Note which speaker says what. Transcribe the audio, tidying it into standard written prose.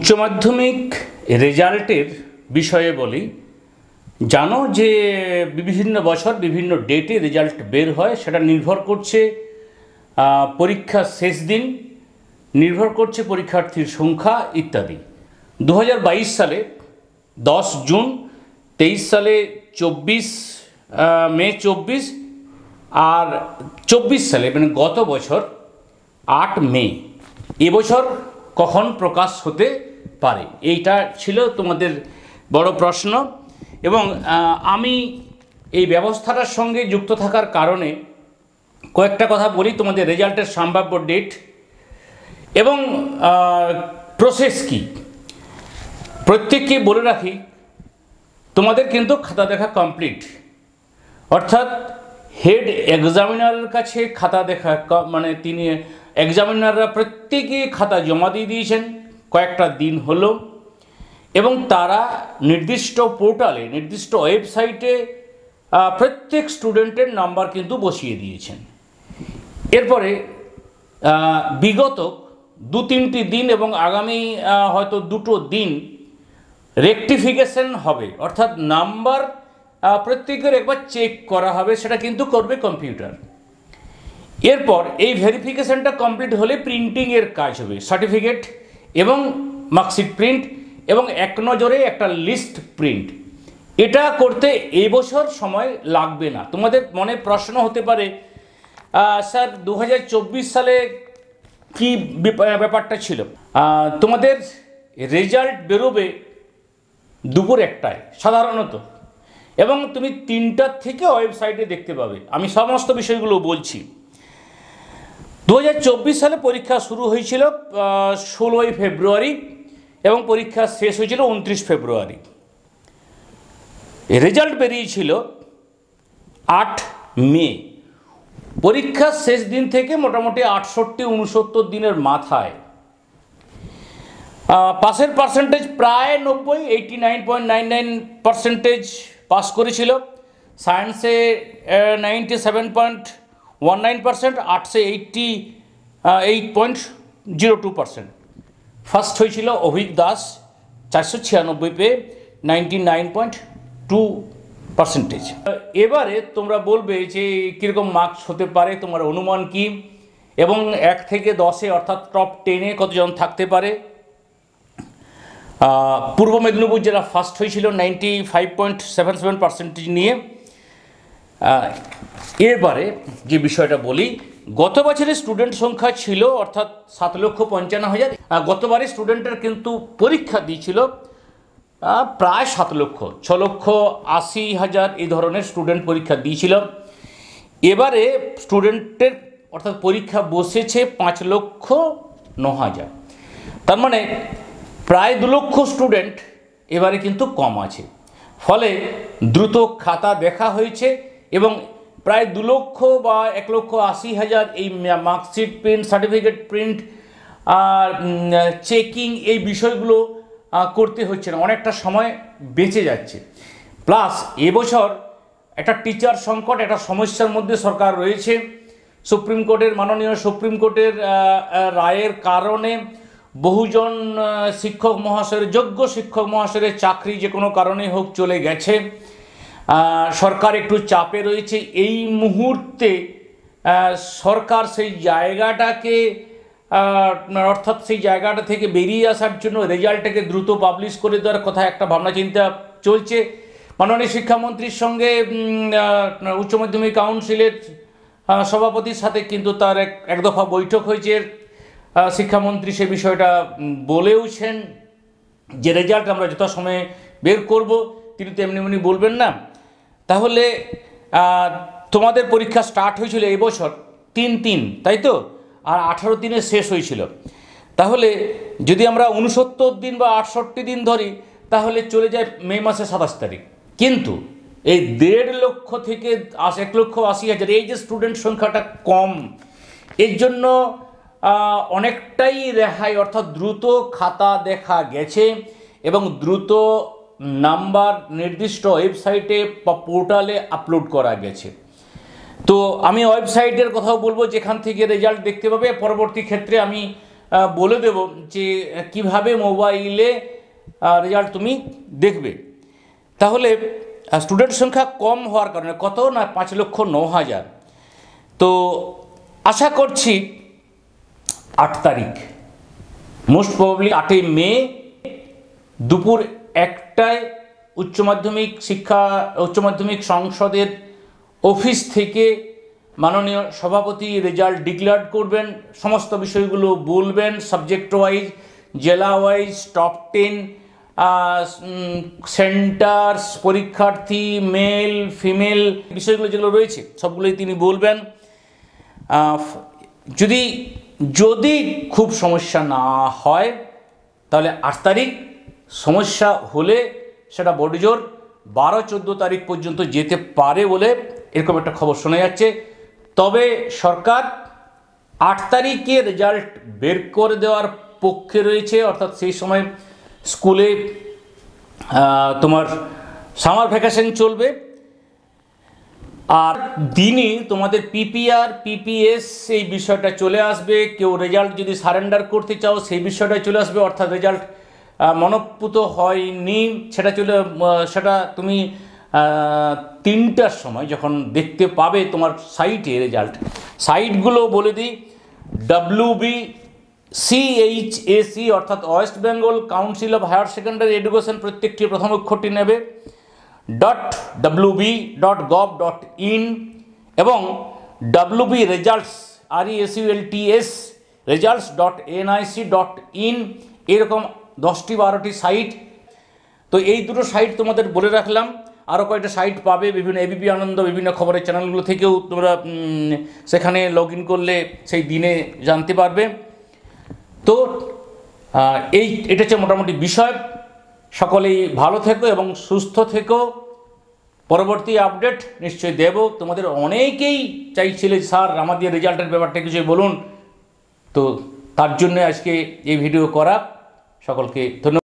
Speaker 1: উচ্চ মাধ্যমিক রেজাল্টের বিষয়ে বলি। জানো যে বিভিন্ন বছর বিভিন্ন ডেটে রেজাল্ট বের হয়, সেটা নির্ভর করছে পরীক্ষার শেষ দিন, নির্ভর করছে পরীক্ষার্থীর সংখ্যা ইত্যাদি। 2022 সালে 10 জুন, 23 সালে 24 মে 24, আর 24 সালে মানে গত বছর 8 মে। এবছর কখন প্রকাশ হতে পারে, এইটা ছিল তোমাদের বড় প্রশ্ন। এবং আমি এই ব্যবস্থাটার সঙ্গে যুক্ত থাকার কারণে কয়েকটা কথা বলি। তোমাদের রেজাল্টের সম্ভাব্য ডেট এবং প্রসেস কি, প্রত্যেককে বলে রাখি, তোমাদের কিন্তু খাতা দেখা কমপ্লিট, অর্থাৎ হেড এক্সামিনারের কাছে খাতা দেখা, মানে তিনি এক্সামিনাররা প্রত্যেকে খাতা জমা দিয়ে দিয়েছেন, কয়েকটা দিন হলো, এবং তারা নির্দিষ্ট পোর্টালে, নির্দিষ্ট ওয়েবসাইটে প্রত্যেক স্টুডেন্টের নাম্বার কিন্তু বসিয়ে দিয়েছেন। এরপরে বিগত 2-3টি দিন এবং আগামী হয়তো 2টো দিন রেকটিফিকেশন হবে, অর্থাৎ নাম্বার প্রত্যেকের একবার চেক করা হবে, সেটা কিন্তু করবে কম্পিউটার। এরপর এই ভেরিফিকেশনটা কমপ্লিট হলে প্রিন্টিংয়ের কাজ হবে, সার্টিফিকেট এবং মার্কশিট প্রিন্ট এবং এক নজরে একটা লিস্ট প্রিন্ট। এটা করতে এই বছর সময় লাগবে না। তোমাদের মনে প্রশ্ন হতে পারে, স্যার 2024 সালে কি ব্যাপারটা ছিল? তোমাদের রেজাল্ট বেরোবে দুপুর 1টায় সাধারণত, এবং তুমি 3টার থেকে ওয়েবসাইটে দেখতে পাবে। আমি সমস্ত বিষয়গুলো বলছি। 2024 সালে পরীক্ষা শুরু হয়েছিল 16ই ফেব্রুয়ারি এবং পরীক্ষা শেষ হয়েছিল 29 ফেব্রুয়ারি। রেজাল্ট বেরিয়েছিল 8 মে। পরীক্ষার শেষ দিন থেকে মোটামুটি 68-69 দিনের মাথায় পাসের পার্সেন্টেজ প্রায় 90, 89.99% পাস করেছিল। সায়েন্সে 97.19%, আর্টসে 88.02%। ফার্স্ট হয়েছিল অভিক দাস 496 পেয়ে 99.2%। এবারে তোমরা বলবে যে কীরকম মার্কস হতে পারে, তোমার অনুমান কি, এবং 1 থেকে 10-এ অর্থাৎ টপ 10-এ কতজন থাকতে পারে। পূর্ব মেদিনীপুর জেলা ফার্স্ট হয়েছিল 95.77% নিয়ে। এবারে যে বিষয়টা বলি, গত বছরের স্টুডেন্ট সংখ্যা ছিল অর্থাৎ 7,55,000। গতবারে স্টুডেন্টের কিন্তু পরীক্ষা দিয়েছিল প্রায় 7 লক্ষ, 6,80,000 এই ধরনের স্টুডেন্ট পরীক্ষা দিয়েছিল। এবারে স্টুডেন্টের অর্থাৎ পরীক্ষা বসেছে 5,09,000। তার মানে প্রায় 2 লক্ষ স্টুডেন্ট এবারে কিন্তু কম আছে। ফলে দ্রুত খাতা দেখা হয়েছে এবং প্রায় 2 লক্ষ বা 1,80,000 এই মার্কশিট প্রিন্ট, সার্টিফিকেট প্রিন্ট আর চেকিং, এই বিষয়গুলো করতে হচ্ছে না, অনেকটা সময় বেঁচে যাচ্ছে। প্লাস এবছর একটা টিচার সংকট, একটা সমস্যার মধ্যে সরকার রয়েছে। সুপ্রিম কোর্টের, মাননীয় সুপ্রিম কোর্টের রায়ের কারণে বহুজন শিক্ষক মহাশয়ের, যোগ্য শিক্ষক মহাশয়ের চাকরি যে কোনো কারণে হোক চলে গেছে। সরকার একটু চাপে রয়েছে। এই মুহূর্তে সরকার সেই জায়গাটাকে, অর্থাৎ সেই জায়গাটা থেকে বেরিয়ে আসার জন্য রেজাল্টটাকে দ্রুত পাবলিশ করে দেওয়ার কথা একটা ভাবনা চিন্তা চলছে। মাননীয় শিক্ষামন্ত্রীর সঙ্গে উচ্চ মাধ্যমিক কাউন্সিলের সভাপতির সাথে কিন্তু তার এক দফা বৈঠক হয়েছে। শিক্ষামন্ত্রী সে বিষয়টা বলেওছেন যে রেজাল্ট আমরা যথাসময়ে বের করব। তিনি তো এমনি বলবেন না। তাহলে তোমাদের পরীক্ষা স্টার্ট হয়েছিল এবছর 3-3, তাই তো, আর 18 দিনে শেষ হয়েছিল। তাহলে যদি আমরা 69 দিন বা 68 দিন ধরি, তাহলে চলে যায় মে মাসের 27 তারিখ। কিন্তু এই 1.5 লক্ষ থেকে 1,80,000 এই যে স্টুডেন্ট সংখ্যাটা কম, এর জন্য অনেকটাই রেহাই, অর্থাৎ দ্রুত খাতা দেখা গেছে এবং দ্রুত নাম্বার নির্দিষ্ট ওয়েবসাইটে বা পোর্টালে আপলোড করা গেছে। তো আমি ওয়েবসাইটের কথাও বলবো, যেখান থেকে রেজাল্ট দেখতে পাবে। পরবর্তী ক্ষেত্রে আমি বলে দেব যে কিভাবে মোবাইলে রেজাল্ট তুমি দেখবে। তাহলে স্টুডেন্ট সংখ্যা কম হওয়ার কারণে কত না 5,09,000। তো আশা করছি 8 তারিখ, মোস্ট প্রবাবলি 8 মে দুপুর 1টায় উচ্চ মাধ্যমিক সংসদের অফিস থেকে মাননীয় সভাপতি রেজাল্ট ডিক্লেয়ার করবেন, সমস্ত বিষয়গুলো বলবেন, সাবজেক্ট ওয়াইজ, জেলা ওয়াইজ, টপ 10 সেন্টার্স, পরীক্ষার্থী, মেল ফিমেল বিষয়গুলো যেগুলো রয়েছে সবগুলোই তিনি বলবেন। যদি খুব সমস্যা না হয় তাহলে 8 তারিখ, সমস্যা হলে সেটা বড়জোর 12-14 তারিখ পর্যন্ত যেতে পারে বলে এরকম একটা খবর শোনা যাচ্ছে। তবে সরকার 8 তারিখে রেজাল্ট বের করে দেওয়ার পক্ষে রয়েছে, অর্থাৎ সেই সময় স্কুলে তোমার সামার ভ্যাকেশন চলবে, আর দিনই তোমাদের পিপিআর পিপিএস এই বিষয়টা চলে আসবে। কেউ রেজাল্ট যদি সারেন্ডার করতে চাও সেই বিষয়টা চলে আসবে, অর্থাৎ রেজাল্ট মনঃপূত হয়নি সেটা তুমি 3টার সময় যখন দেখতে পাবে তোমার সাইটে রেজাল্ট। সাইটগুলো বলে দিই, WBCHAC অর্থাৎ West Bengal Council of Higher Secondary Education, প্রত্যেকটি প্রথম অক্ষরটি নেবে, .wb.gov.in এবং WB results RESULTS results.nic.in, এরকম 10-12টি সাইট। তো এই দুটো সাইট তোমাদের বলে রাখলাম। আরও কয়েকটা সাইট পাবে বিভিন্ন এবিপি আনন্দ, বিভিন্ন খবরের চ্যানেলগুলো থেকেও তোমরা সেখানে লগ ইন করলে সেই দিনে জানতে পারবে। তো এটা হচ্ছে মোটামুটি বিষয়। সকলেই ভালো থেকো এবং সুস্থ থেকো। পরবর্তী আপডেট নিশ্চয়ই দেব। তোমাদের অনেকেই চাইছিলে স্যার আমাদের রেজাল্টের ব্যাপারটা কিছু বলুন, তো তার জন্য আজকে এই ভিডিও করা। সকলকে ধন্যবাদ।